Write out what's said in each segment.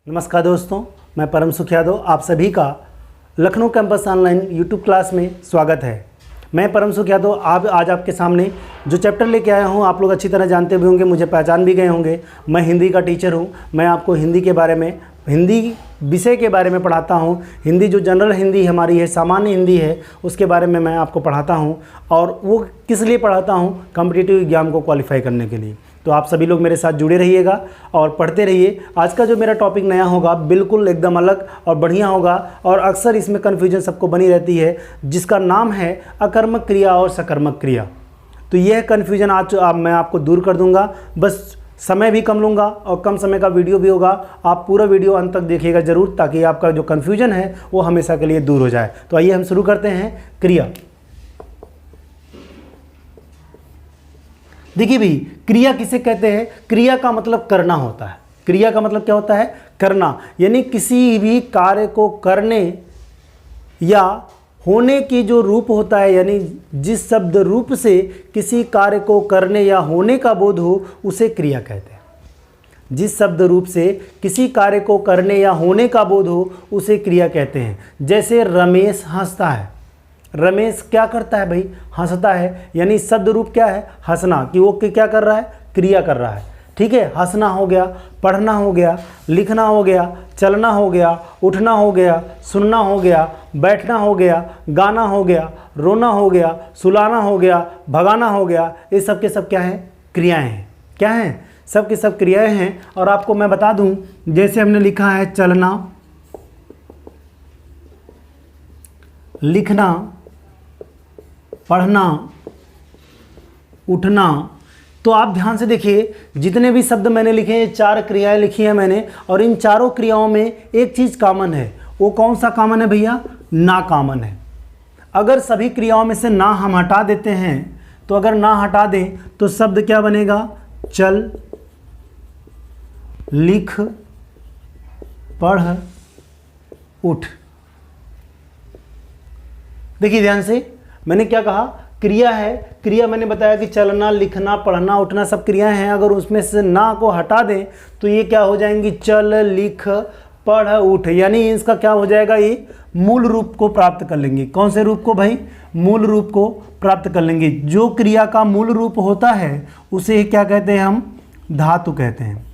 नमस्कार दोस्तों, मैं परम सुख यादव आप सभी का Lucknow campus online YouTube class में स्वागत है। मैं परम सुख यादव आज आपके सामने जो चैप्टर लेके आया हूँ आप लोग अच्छी तरह जानते भी होंगे, मुझे पहचान भी गए होंगे। मैं हिंदी का टीचर हूँ। मैं आपको हिंदी के बारे में, हिंदी विषय के बारे में पढ़ाता हूँ। हिंदी जो जनरल हिंदी हमारी है, सामान्य हिंदी है, उसके बारे में मैं आपको पढ़ाता हूँ। और वो किस लिए पढ़ाता हूँ? कॉम्पिटिटिव एग्जाम को क्वालिफाई करने के लिए। तो आप सभी लोग मेरे साथ जुड़े रहिएगा और पढ़ते रहिए। आज का जो मेरा टॉपिक नया होगा बिल्कुल एकदम अलग और बढ़िया होगा, और अक्सर इसमें कन्फ्यूजन सबको बनी रहती है, जिसका नाम है अकर्मक क्रिया और सकर्मक क्रिया। तो यह कन्फ्यूजन आज मैं आपको दूर कर दूंगा। बस समय भी कम लूँगा और कम समय का वीडियो भी होगा। आप पूरा वीडियो अंत तक देखिएगा ज़रूर, ताकि आपका जो कन्फ्यूजन है वो हमेशा के लिए दूर हो जाए। तो आइए हम शुरू करते हैं। क्रिया। देखिए भाई, क्रिया किसे कहते हैं? क्रिया का मतलब करना होता है। क्रिया का मतलब क्या होता है? करना, यानी किसी भी कार्य को करने या होने की जो रूप होता है, यानी जिस शब्द रूप से किसी कार्य को करने या होने का बोध हो उसे क्रिया कहते हैं। जिस शब्द रूप से किसी कार्य को करने या होने का बोध हो उसे क्रिया कहते हैं। जैसे रमेश हंसता है। रमेश क्या करता है भाई? हंसता है, यानी शब्द रूप क्या है? हंसना, कि वो क्या कर रहा है? क्रिया कर रहा है। ठीक है, हंसना हो गया, पढ़ना हो गया, लिखना हो गया, चलना हो गया, उठना हो गया, सुनना हो गया, बैठना हो गया, गाना हो गया, रोना हो गया, सुलाना हो गया, भगाना हो गया। ये सब के सब क्या हैं? क्रियाएं हैं। क्या हैं? सब के सब क्रियाएं हैं। और आपको मैं बता दूं, जैसे हमने लिखा है चलना, लिखना, पढ़ना, उठना, तो आप ध्यान से देखिए, जितने भी शब्द मैंने लिखे हैं, 4 क्रियाएं लिखी हैं मैंने, और इन चारों क्रियाओं में एक चीज़ कॉमन है। वो कौन सा कॉमन है भैया? ना कॉमन है। अगर सभी क्रियाओं में से ना हम हटा देते हैं, तो अगर ना हटा दें तो शब्द क्या बनेगा? चल, लिख, पढ़, उठ। देखिए ध्यान से, मैंने क्या कहा? क्रिया है। क्रिया मैंने बताया कि चलना, लिखना, पढ़ना, उठना सब क्रियाएं हैं। अगर उसमें से ना को हटा दें तो ये क्या हो जाएंगी? चल, लिख, पढ़, उठ। यानी इसका क्या हो जाएगा? ये मूल रूप को प्राप्त कर लेंगे। कौन से रूप को भाई? मूल रूप को प्राप्त कर लेंगे। जो क्रिया का मूल रूप होता है उसे क्या कहते हैं? हम धातु कहते हैं।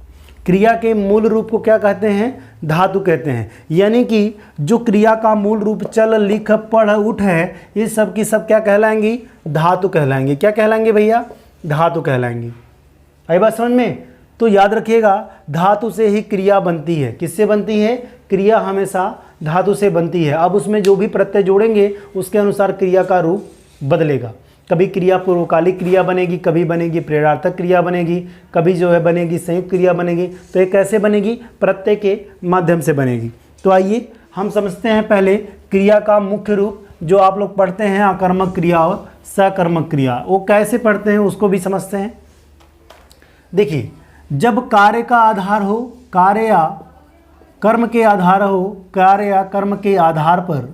क्रिया के मूल रूप को क्या कहते हैं? धातु कहते हैं। यानी कि जो क्रिया का मूल रूप चल, लिख, पढ़, उठ है, ये सब की सब क्या कहलाएंगी? धातु कहलाएंगे। क्या कहलाएंगे भैया? धातु कहलाएंगी। आई बात समझ में? तो याद रखिएगा, धातु से ही क्रिया बनती है। किससे बनती है? क्रिया हमेशा धातु से बनती है। अब उसमें जो भी प्रत्यय जोड़ेंगे उसके अनुसार क्रिया का रूप बदलेगा। कभी क्रिया पूर्वकालिक क्रिया बनेगी, कभी बनेगी प्रेरणार्थक क्रिया बनेगी, कभी जो है बनेगी संयुक्त क्रिया बनेगी। तो ये कैसे बनेगी? प्रत्यय के माध्यम से बनेगी। तो आइए हम समझते हैं पहले क्रिया का मुख्य रूप, जो आप लोग पढ़ते हैं अकर्मक क्रिया और सकर्मक क्रिया। वो कैसे पढ़ते हैं उसको भी समझते हैं। देखिए, जब कार्य का आधार हो, कार्य या कर्म के आधार हो, कार्य या कर्म के आधार पर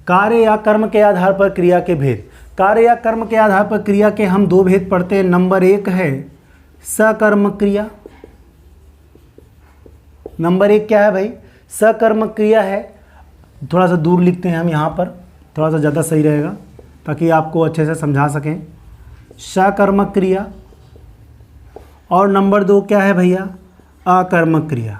कार्य या कर्म के आधार पर क्रिया के भेद। कार्य या कर्म के आधार पर क्रिया के हम 2 भेद पढ़ते हैं। नंबर 1 है सकर्मक क्रिया। नंबर 1 क्या है भाई? सकर्मक क्रिया है। थोड़ा सा दूर लिखते हैं हम यहाँ पर, थोड़ा सा ज़्यादा सही रहेगा ताकि आपको अच्छे से समझा सकें। सकर्मक क्रिया। और नंबर 2 क्या है भैया? अकर्मक क्रिया।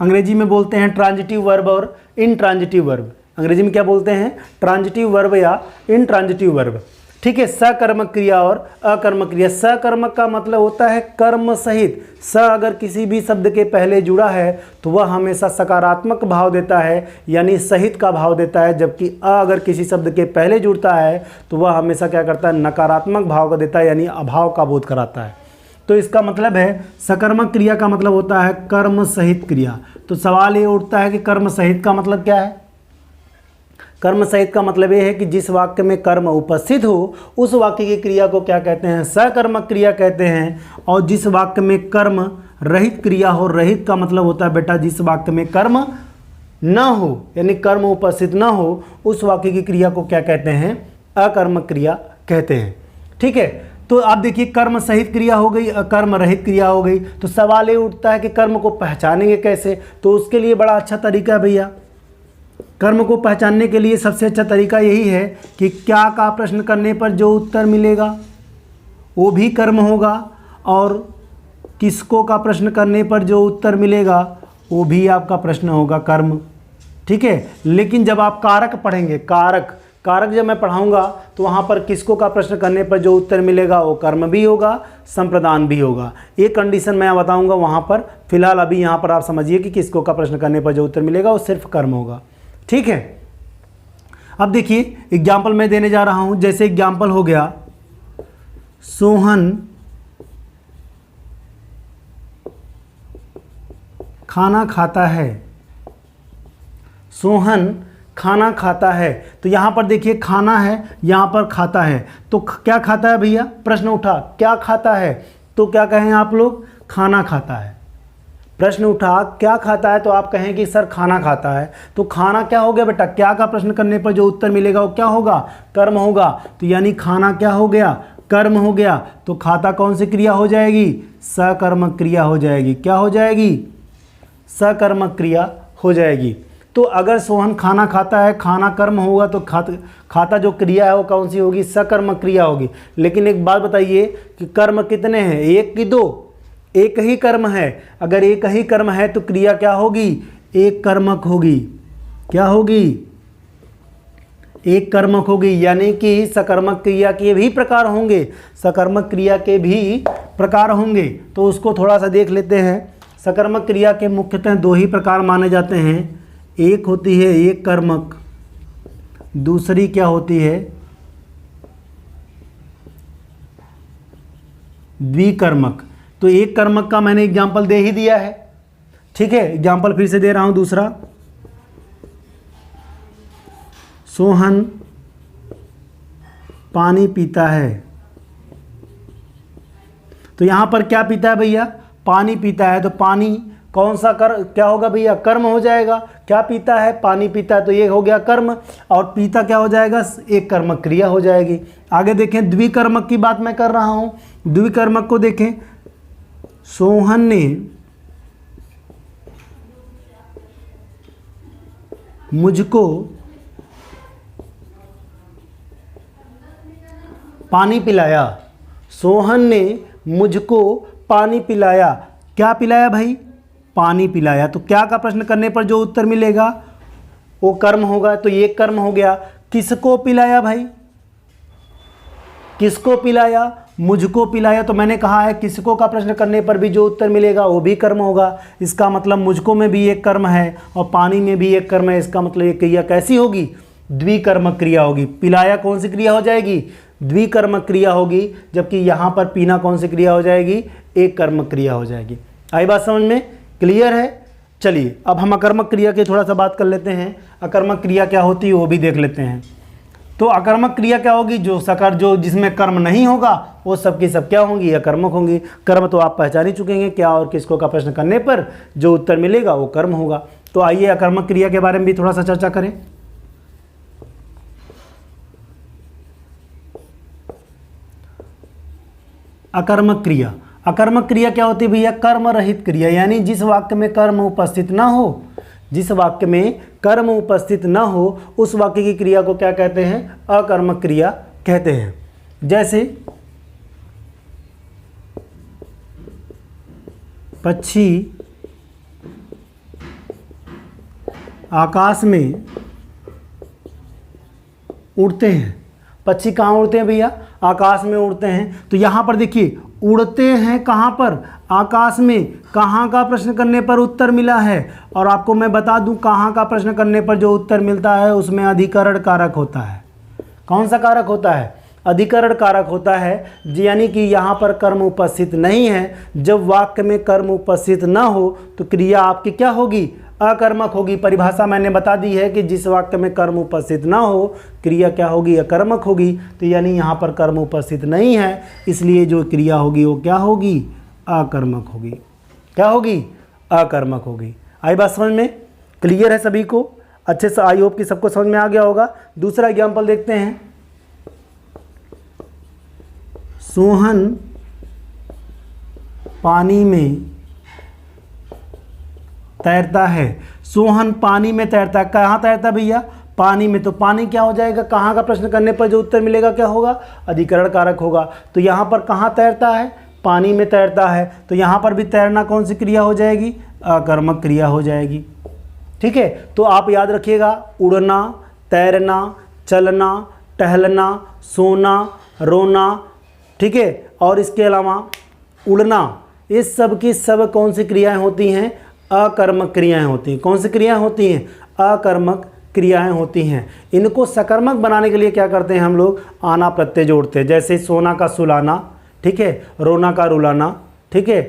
अंग्रेजी में बोलते हैं ट्रांजिटिव वर्ब और इनट्रांजिटिव वर्ब। अंग्रेजी में क्या बोलते हैं? ट्रांजिटिव वर्ब या इनट्रांजिटिव वर्ब। ठीक है, सकर्मक क्रिया और अकर्मक क्रिया। सकर्मक का मतलब होता है कर्म सहित। स अगर किसी भी शब्द के पहले जुड़ा है तो वह हमेशा सकारात्मक भाव देता है, यानी सहित का भाव देता है। जबकि अ अगर किसी शब्द के पहले जुड़ता है तो वह हमेशा क्या करता है? नकारात्मक भाव का देता है, यानी अभाव का बोध कराता है। तो इसका मतलब है सकर्मक क्रिया का मतलब होता है कर्म सहित क्रिया। तो सवाल ये उठता है कि कर्म सहित का मतलब क्या है? कर्म सहित का मतलब ये है कि जिस वाक्य में कर्म उपस्थित हो उस वाक्य की क्रिया को क्या कहते हैं? सकर्मक क्रिया कहते हैं। और जिस वाक्य में कर्म रहित क्रिया हो, रहित का मतलब होता है बेटा जिस वाक्य में कर्म ना हो, यानी कर्म उपस्थित ना हो, उस वाक्य की क्रिया को क्या कहते हैं? अकर्मक क्रिया कहते हैं। ठीक है, तो आप देखिए कर्म सहित क्रिया हो गई, अकर्म रहित क्रिया हो गई। तो सवाल ये उठता है कि कर्म को पहचानेंगे कैसे? तो उसके लिए बड़ा अच्छा तरीका है भैया, कर्म को पहचानने के लिए सबसे अच्छा तरीका यही है कि क्या का प्रश्न करने पर जो उत्तर मिलेगा वो भी कर्म होगा, और किसको का प्रश्न करने पर जो उत्तर मिलेगा वो भी आपका प्रश्न होगा, कर्म। ठीक है, लेकिन जब आप कारक पढ़ेंगे, कारक जब मैं पढ़ाऊंगा तो वहाँ पर किसको का प्रश्न करने पर जो उत्तर मिलेगा वो कर्म भी होगा, संप्रदान भी होगा। एक कंडीशन मैं बताऊंगा वहाँ पर, फिलहाल अभी यहाँ पर आप समझिए कि किसको का प्रश्न करने पर जो उत्तर मिलेगा वो सिर्फ कर्म होगा। ठीक है, अब देखिए एग्जाम्पल मैं देने जा रहा हूँ। जैसे एग्जाम्पल हो गया, सोहन खाना खाता है, सोहन खाना खाता है। तो यहाँ पर देखिए खाना है, यहाँ पर खाता है, तो क्या खाता है भैया? प्रश्न उठा क्या खाता है, तो क्या कहें आप लोग? खाना खाता है। प्रश्न उठा क्या खाता है, तो आप कहें कि सर खाना खाता है। तो खाना क्या हो गया बेटा? क्या का प्रश्न करने पर जो उत्तर मिलेगा वो क्या होगा? कर्म होगा। तो यानी खाना क्या हो गया? कर्म हो गया। तो खाता कौन सी क्रिया हो जाएगी? सकर्मक क्रिया हो जाएगी। क्या हो जाएगी? सकर्मक क्रिया हो जाएगी। तो अगर सोहन खाना खाता है, खाना कर्म होगा, तो खाता जो क्रिया है वो कौन सी होगी? सकर्मक क्रिया होगी। लेकिन एक बात बताइए कि कर्म कितने हैं? एक कि दो? एक ही कर्म है। अगर एक ही कर्म है तो क्रिया क्या होगी? एक कर्मक होगी। क्या होगी? एक कर्मक होगी। यानी कि सकर्मक क्रिया के भी प्रकार होंगे, सकर्मक क्रिया के भी प्रकार होंगे। तो उसको थोड़ा सा देख लेते हैं। सकर्मक क्रिया के मुख्यतः दो ही प्रकार माने जाते हैं। एक होती है एक कर्मक, दूसरी क्या होती है? द्विकर्मक। तो एक कर्मक का मैंने एग्जाम्पल दे ही दिया है। ठीक है, एग्जाम्पल फिर से दे रहा हूं दूसरा। सोहन पानी पीता है। तो यहां पर क्या पीता है भैया? पानी पीता है। तो पानी कौन सा क्या होगा भैया? कर्म हो जाएगा। क्या पीता है? पानी पीता है। तो ये हो गया कर्म, और पीता क्या हो जाएगा? एक कर्मक क्रिया हो जाएगी। आगे देखें, द्विकर्मक की बात मैं कर रहा हूं। द्विकर्मक को देखें, सोहन ने मुझको पानी पिलाया। सोहन ने मुझको पानी पिलाया। क्या पिलाया भाई? पानी पिलाया। तो क्या का प्रश्न करने पर जो उत्तर मिलेगा वो कर्म होगा। तो ये कर्म हो गया। किसको पिलाया भाई? किसको पिलाया? मुझको पिलाया। तो मैंने कहा है किसको का प्रश्न करने पर भी जो उत्तर मिलेगा वो भी कर्म होगा। इसका मतलब मुझको में भी एक कर्म है और पानी में भी एक कर्म है। इसका मतलब ये क्रिया कैसी होगी? द्विकर्मक क्रिया होगी। पिलाया कौन सी क्रिया हो जाएगी? द्विकर्मक क्रिया होगी। जबकि यहाँ पर पीना कौन सी क्रिया हो जाएगी? एक कर्मक क्रिया हो जाएगी। आई बात समझ में? क्लियर है? चलिए अब हम अकर्मक क्रिया की थोड़ा सा बात कर लेते हैं। अकर्मक क्रिया क्या होती है वो भी देख लेते हैं। तो अकर्मक क्रिया क्या होगी? जो जिसमें कर्म नहीं होगा वो सब की सब क्या होंगी? अकर्मक होंगी। कर्म तो आप पहचान ही चुके हैं, क्या और किसको का प्रश्न करने पर जो उत्तर मिलेगा वो कर्म होगा। तो आइए अकर्मक क्रिया के बारे में भी थोड़ा सा चर्चा करें। अकर्मक क्रिया, अकर्मक क्रिया क्या होती है भैया? कर्म रहित क्रिया। यानी जिस वाक्य में कर्म उपस्थित ना हो, जिस वाक्य में कर्म उपस्थित ना हो उस वाक्य की क्रिया को क्या कहते हैं? अकर्मक क्रिया कहते हैं। जैसे पक्षी आकाश में उड़ते हैं। पक्षी कहाँ उड़ते हैं भैया? आकाश में उड़ते हैं। तो यहाँ पर देखिए उड़ते हैं कहाँ पर? आकाश में। कहाँ का प्रश्न करने पर उत्तर मिला है? और आपको मैं बता दूं कहाँ का प्रश्न करने पर जो उत्तर मिलता है उसमें अधिकरण कारक होता है। कौन सा कारक होता है? अधिकरण कारक होता है। यानी कि यहाँ पर कर्म उपस्थित नहीं है। जब वाक्य में कर्म उपस्थित ना हो तो क्रिया आपकी क्या होगी? अकर्मक होगी। परिभाषा मैंने बता दी है कि जिस वाक्य में कर्म उपस्थित ना हो क्रिया क्या होगी? अकर्मक होगी। तो यानी यहाँ पर कर्म उपस्थित नहीं है, इसलिए जो क्रिया होगी वो क्या होगी? अकर्मक होगी। क्या होगी? अकर्मक होगी। आई बात समझ में? क्लियर है सभी को? अच्छे से आई होप कि सबको समझ में आ गया होगा। दूसरा एग्जाम्पल देखते हैं। सोहन पानी में तैरता है। सोहन पानी में तैरता है। कहाँ तैरता है भैया? पानी में। तो पानी क्या हो जाएगा? कहाँ का प्रश्न करने पर जो उत्तर मिलेगा क्या होगा? अधिकरण कारक होगा। तो यहाँ पर कहाँ तैरता है? पानी में तैरता है। तो यहाँ पर भी तैरना कौन सी क्रिया हो जाएगी? आकर्मक क्रिया हो जाएगी। ठीक है, तो आप याद रखिएगा, उड़ना, तैरना, चलना, टहलना, सोना, रोना, ठीक है, और इसके अलावा उड़ना, इस सब की सब कौन सी क्रियाएं होती हैं? अकर्मक क्रियाएं होती हैं। कौन सी क्रियाएं होती हैं? अकर्मक क्रियाएं होती हैं। इनको सकर्मक बनाने के लिए क्या करते हैं हम लोग? आना प्रत्यय जोड़ते हैं। जैसे सोना का सुलाना, ठीक है, रोना का रुलाना, ठीक है,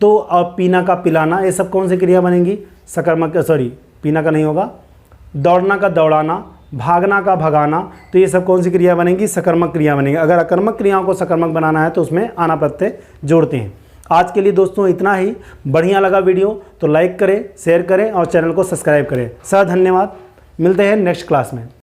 तो अब पीना का पिलाना, ये सब कौन सी क्रिया बनेंगी? सकर्मक। सॉरी, पीना का नहीं होगा। दौड़ना का दौड़ाना, भागना का भगाना, तो ये सब कौन सी क्रिया बनेंगी? सकर्मक क्रिया बनेंगी। अगर अकर्मक क्रियाओं को सकर्मक बनाना है तो उसमें आना प्रत्यय जोड़ते हैं। आज के लिए दोस्तों इतना ही। बढ़िया लगा वीडियो तो लाइक करें, शेयर करें और चैनल को सब्सक्राइब करें। सर धन्यवाद। मिलते हैं नेक्स्ट क्लास में।